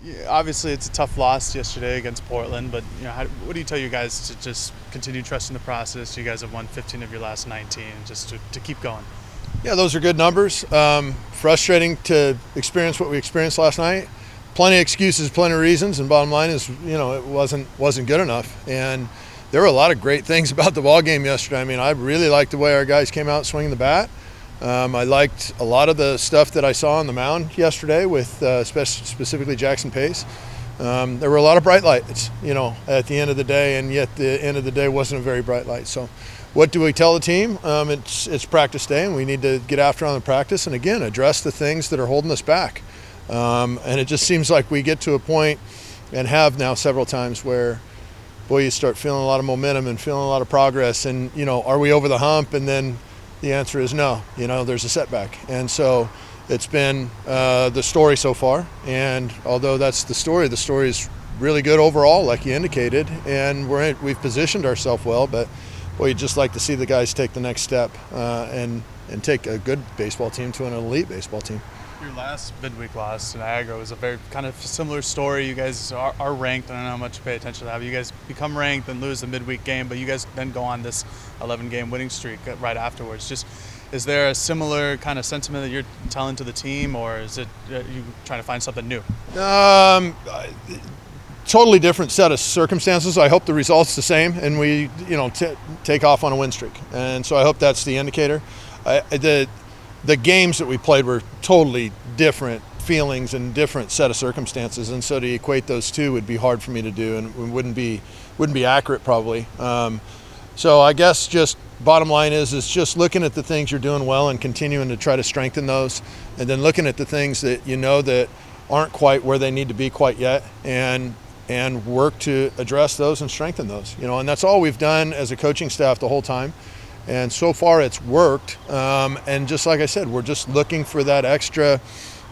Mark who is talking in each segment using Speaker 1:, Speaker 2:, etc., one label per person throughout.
Speaker 1: Yeah, obviously, it's a tough loss yesterday against Portland, but what do you tell you guys to just continue trusting the process? You guys have won 15 of your last 19, just to keep going.
Speaker 2: Yeah, those are good numbers. Frustrating to experience what we experienced last night. Plenty of excuses, plenty of reasons, and bottom line is, it wasn't good enough. And there were a lot of great things about the ball game yesterday. I mean, I really liked the way our guys came out swinging the bat. I liked a lot of the stuff that I saw on the mound yesterday with specifically Jackson Pace. There were a lot of bright lights, at the end of the day, and yet the end of the day wasn't a very bright light. So what do we tell the team? It's practice day, and we need to get after on the practice and, again, address the things that are holding us back. And it just seems like we get to a point, and have now several times, where, boy, you start feeling a lot of momentum and feeling a lot of progress. And, are we over the hump? And then the answer is no. There's a setback. And so it's been the story so far. And although that's the story is really good overall, like you indicated. And we've positioned ourselves well. But, boy, you'd just like to see the guys take the next step and take a good baseball team to an elite baseball team.
Speaker 1: Your last midweek loss to Niagara was a very kind of similar story. You guys are ranked. I don't know how much you pay attention to that, but you guys become ranked and lose the midweek game, but you guys then go on this 11-game winning streak right afterwards. Just, is there a similar kind of sentiment that you're telling to the team, or is it you trying to find something new?
Speaker 2: Totally different set of circumstances. I hope the result's the same, and we, take off on a win streak. And so I hope that's the indicator. The games that we played were totally different feelings and different set of circumstances, and so to equate those two would be hard for me to do, and wouldn't be accurate probably. So I guess just bottom line is just looking at the things you're doing well and continuing to try to strengthen those, and then looking at the things that that aren't quite where they need to be quite yet, and work to address those and strengthen those. And that's all we've done as a coaching staff the whole time. And so far it's worked. And just like I said, we're just looking for that extra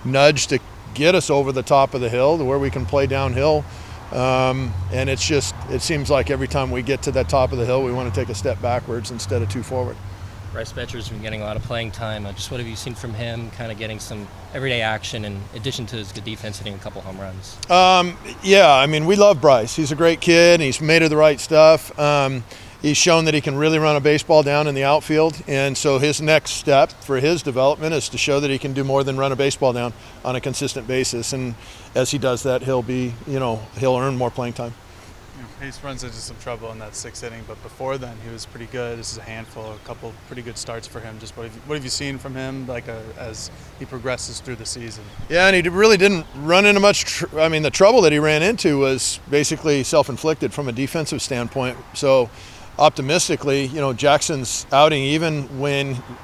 Speaker 2: nudge to get us over the top of the hill to where we can play downhill. And it seems like every time we get to that top of the hill, we want to take a step backwards instead of two forward.
Speaker 3: Bryce Betcher's been getting a lot of playing time. Just what have you seen from him, kind of getting some everyday action in addition to his good defense, hitting a couple home runs?
Speaker 2: Yeah, I mean, we love Bryce. He's a great kid. He's made of the right stuff. He's shown that he can really run a baseball down in the outfield, and so his next step for his development is to show that he can do more than run a baseball down on a consistent basis. And as he does that, he'll earn more playing time.
Speaker 1: Pace runs into some trouble in that sixth inning, but before then he was pretty good. This is a handful, a couple pretty good starts for him. Just what have you seen from him, as he progresses through the season? Yeah, and he really didn't run into much. The trouble that he ran into was basically self-inflicted from a defensive standpoint. So optimistically, Jackson's outing, even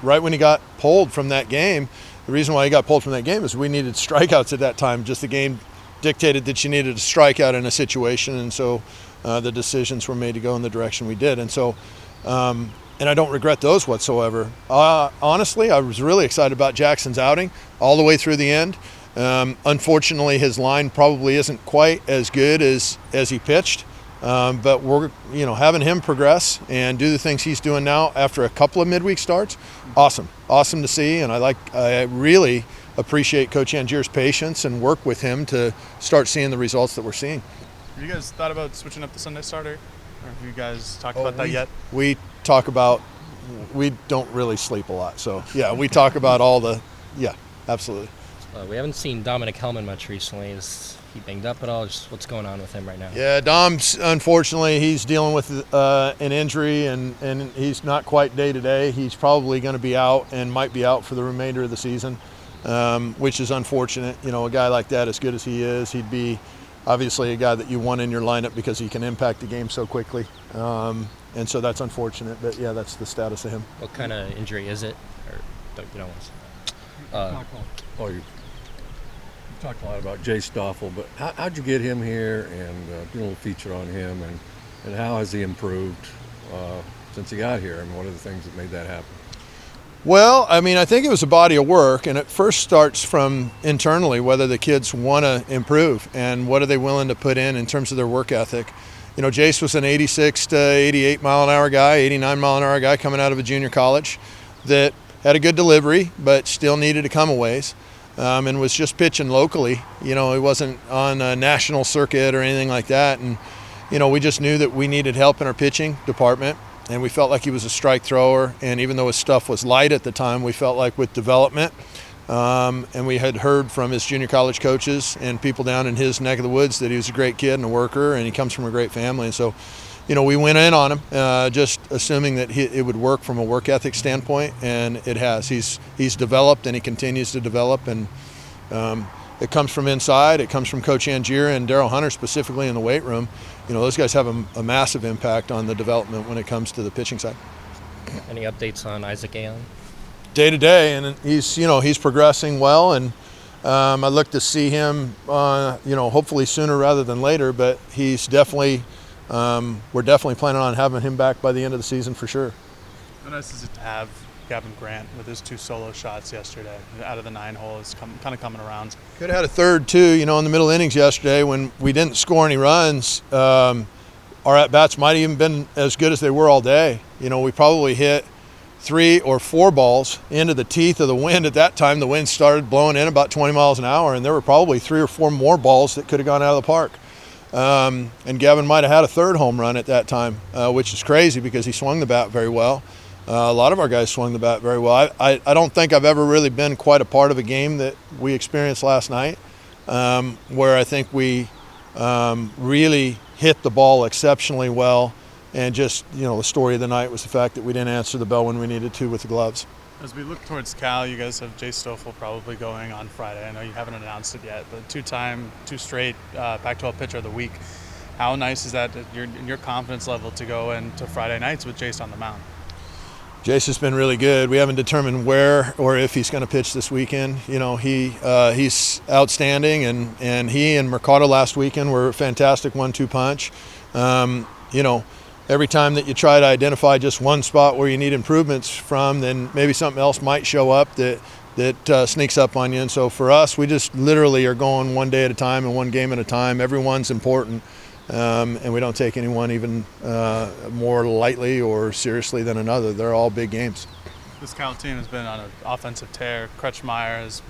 Speaker 1: right when he got pulled from that game, the reason why he got pulled from that game is we needed strikeouts at that time. Just the game dictated that you needed a strikeout in a situation, and so the decisions were made to go in the direction we did. And so, and I don't regret those whatsoever. Honestly, I was really excited about Jackson's outing all the way through the end. Unfortunately, his line probably isn't quite as good as he pitched. But we're, having him progress and do the things he's doing now after a couple of midweek starts, awesome to see. And I really appreciate Coach Angier's patience and work with him to start seeing the results that we're seeing. Have you guys thought about switching up the Sunday starter? Or have you guys talked about that yet?
Speaker 2: We don't really sleep a lot. So, yeah, we talk about absolutely.
Speaker 3: We haven't seen Dominic Hellman much recently. Is he banged up at all? Just what's going on with him right now?
Speaker 2: Yeah, Dom's, unfortunately, he's dealing with an injury, and he's not quite day-to-day. He's probably going to be out and might be out for the remainder of the season, which is unfortunate. A guy like that, as good as he is, he'd be obviously a guy that you want in your lineup because he can impact the game so quickly. And so that's unfortunate. But, yeah, that's the status of him.
Speaker 3: What kind of injury is it? Or you don't want to say?
Speaker 4: You talked a lot about Jay Stoffel, but how'd you get him here and do a little feature on him, and how has he improved since he got here, and what are the things that made that happen?
Speaker 2: Well, I think it was a body of work, and it first starts from internally, whether the kids want to improve and what are they willing to put in terms of their work ethic. Jace was an 86 to 88 mile an hour guy, 89 mile an hour guy coming out of a junior college that had a good delivery but still needed to come a ways. and was just pitching locally. He wasn't on a national circuit or anything like that. And, we just knew that we needed help in our pitching department, and we felt like he was a strike thrower. And even though his stuff was light at the time, we felt like with development, and we had heard from his junior college coaches and people down in his neck of the woods that he was a great kid and a worker, and he comes from a great family. And so, we went in on him, just assuming that it would work from a work ethic standpoint, and it has. He's developed, and he continues to develop, and it comes from inside. It comes from Coach Angier and Daryl Hunter specifically in the weight room. Those guys have a massive impact on the development when it comes to the pitching side.
Speaker 3: Any updates on Isaac Ayon?
Speaker 2: Day to day, and he's progressing well, and I look to see him, hopefully sooner rather than later. But he's definitely, we're definitely planning on having him back by the end of the season for sure.
Speaker 1: How nice is it to have Gavin Grant with his 2 solo shots yesterday out of the 9 holes, kind of coming around?
Speaker 2: Could have had a third too. In the middle innings yesterday when we didn't score any runs, our at bats might have even been as good as they were all day. We probably hit 3 or 4 balls into the teeth of the wind. At that time, the wind started blowing in about 20 miles an hour, and there were probably 3 or 4 more balls that could have gone out of the park. And Gavin might have had a third home run at that time, which is crazy because he swung the bat very well. A lot of our guys swung the bat very well. I don't think I've ever really been quite a part of a game that we experienced last night, where I think we really hit the ball exceptionally well. And just, the story of the night was the fact that we didn't answer the bell when we needed to with the gloves.
Speaker 1: As we look towards Cal, you guys have Jay Stoffel probably going on Friday. I know you haven't announced it yet, but 2 straight Pac-12 pitcher of the week. How nice is that in your confidence level to go into Friday nights with Jace on the mound?
Speaker 2: Jace has been really good. We haven't determined where or if he's going to pitch this weekend. He's outstanding, and he and Mercado last weekend were a fantastic 1-2 punch. Every time that you try to identify just one spot where you need improvements from, then maybe something else might show up that sneaks up on you. And so for us, we just literally are going one day at a time and one game at a time. Everyone's important, and we don't take anyone even more lightly or seriously than another. They're all big games.
Speaker 1: This Cal team has been on an offensive tear. Kretschmeyer has,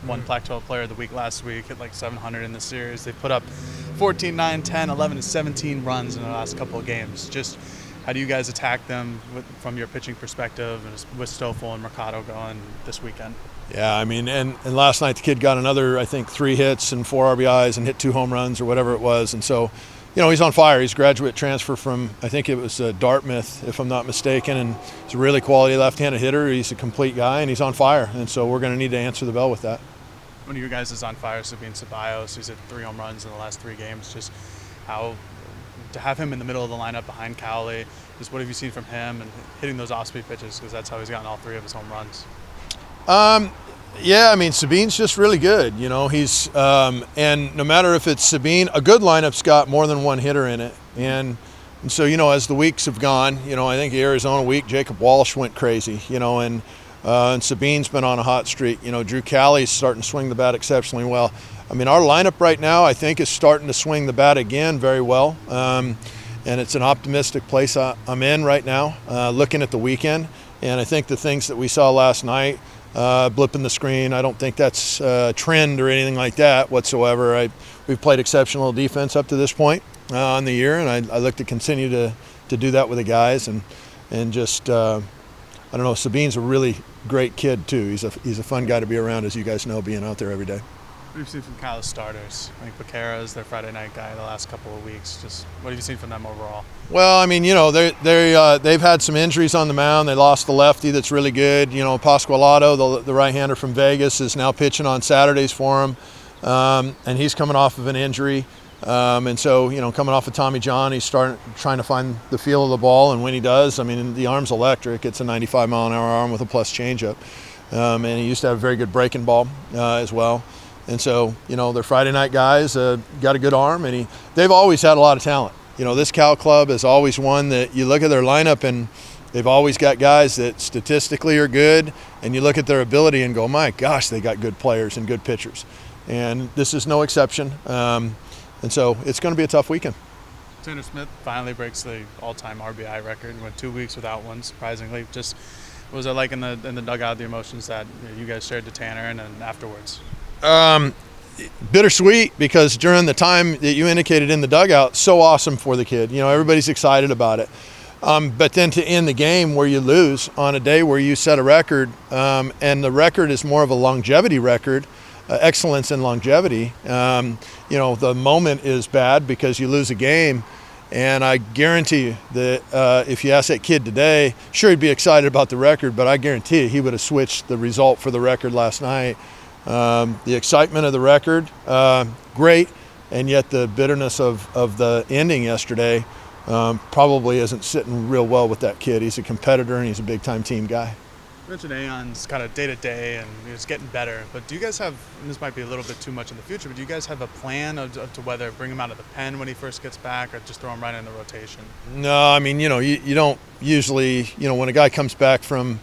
Speaker 1: won Pac-12 Player of the Week last week, hit like 700 in the series. They put up 14, 9, 10, 11, and 17 runs in the last couple of games. Just how do you guys attack them from your pitching perspective, and with Stoffel and Mercado going this weekend?
Speaker 2: Yeah, and last night the kid got another, I think, 3 hits and 4 RBIs and hit 2 home runs or whatever it was. And so, he's on fire. He's a graduate transfer from, I think it was Dartmouth, if I'm not mistaken, and he's a really quality left-handed hitter. He's a complete guy, and he's on fire. And so we're going to need to answer the bell with that.
Speaker 1: One of your guys is on fire, Sabine Ceballos, who's hit 3 home runs in the last 3 games. Just how to have him in the middle of the lineup behind Cowley, just what have you seen from him and hitting those off-speed pitches, because that's how he's gotten all 3 of his home runs?
Speaker 2: Yeah, Sabine's just really good. He's and no matter if it's Sabine, a good lineup's got more than one hitter in it. And so, as the weeks have gone, I think the Arizona week, Jacob Walsh went crazy, and Sabine's been on a hot streak. Drew Calley's starting to swing the bat exceptionally well. Our lineup right now, I think, is starting to swing the bat again very well. And it's an optimistic place I'm in right now, looking at the weekend. And I think the things that we saw last night, blipping the screen, I don't think that's a trend or anything like that whatsoever. We've played exceptional defense up to this point in the year, and I look to continue to do that with the guys. And just, I don't know, Sabine's a really great kid too. He's a fun guy to be around, as you guys know, being out there every day.
Speaker 1: What have you seen from Cal's starters? I think Becerra is their Friday night guy the last couple of weeks. Just what have you seen from them overall?
Speaker 2: Well, they've had some injuries on the mound. They lost the lefty that's really good. Pasqualado, the right-hander from Vegas, is now pitching on Saturdays for him, and he's coming off of an injury. And so, coming off of Tommy John, he's trying to find the feel of the ball, and when he does, the arm's electric. It's a 95-mile-an-hour arm with a plus changeup, and he used to have a very good breaking ball as well. And so, their Friday night guys got a good arm, and they've always had a lot of talent. This Cal club is always one that you look at their lineup, and they've always got guys that statistically are good, and you look at their ability and go, my gosh, they got good players and good pitchers. And this is no exception. And so it's going to be a tough weekend.
Speaker 1: Tanner Smith finally breaks the all-time RBI record. Went 2 weeks without one, surprisingly. Just What was it like in the dugout, the emotions that you guys shared to Tanner and then afterwards?
Speaker 2: Bittersweet, because during the time that you indicated in the dugout, so awesome for the kid. Everybody's excited about it. But then to end the game where you lose on a day where you set a record, and the record is more of a longevity record, excellence in longevity. The moment is bad because you lose a game. And I guarantee you that if you ask that kid today, sure, he'd be excited about the record, but I guarantee you he would have switched the result for the record last night. The excitement of the record, great, and yet the bitterness of the ending yesterday probably isn't sitting real well with that kid. He's a competitor and he's a big-time team guy.
Speaker 1: You mentioned Aeon's kind of day-to-day and it's getting better, but do you guys have, and this might be a little bit too much in the future, but do you guys have a plan to whether bring him out of the pen when he first gets back or just throw him right in the rotation?
Speaker 2: No, I mean, you don't usually, when a guy comes back from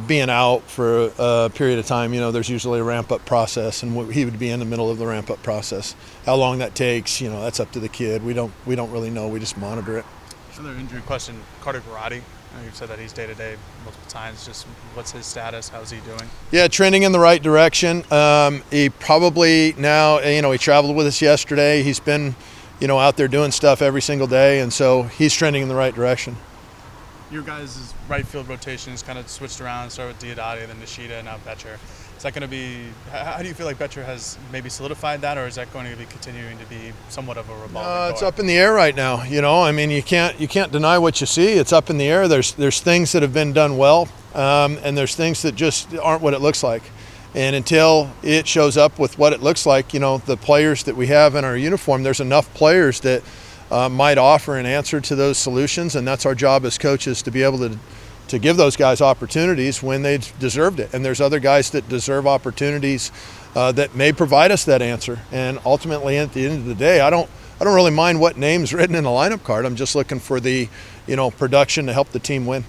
Speaker 2: being out for a period of time, there's usually a ramp-up process, and he would be in the middle of the ramp-up process. How long that takes, that's up to the kid. We don't really know. We just monitor it.
Speaker 1: Another injury question, Carter Garrotti. You've said that he's day-to-day multiple times. Just what's his status? How's he doing?
Speaker 2: Yeah, trending in the right direction. He probably now, he traveled with us yesterday. He's been, out there doing stuff every single day, and so he's trending in the right direction.
Speaker 1: Your guys' right field rotation is kind of switched around. Started with Diodati, then Nishida, now Betcher. Is that going to be? How do you feel like Betcher has maybe solidified that, or is that going to be continuing to be somewhat of a revolving door?
Speaker 2: It's up in the air right now. I mean, you can't deny what you see. It's up in the air. There's things that have been done well, and there's things that just aren't what it looks like. And until it shows up with what it looks like, the players that we have in our uniform, there's enough players that might offer an answer to those solutions, and that's our job as coaches to be able to give those guys opportunities when they deserved it. And there's other guys that deserve opportunities that may provide us that answer. And ultimately, at the end of the day, I don't really mind what name's written in the lineup card. I'm just looking for the production to help the team win.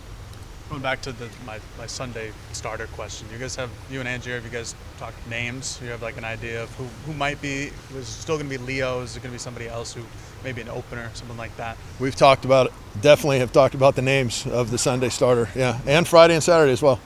Speaker 1: Going back to my Sunday starter question, you and Angier, have you guys talked names? You have like an idea of who might be? Is it still going to be Leo? Is it going to be somebody else who maybe an opener, something like that?
Speaker 2: We've talked about it. Definitely have talked about the names of the Sunday starter, yeah, and Friday and Saturday as well.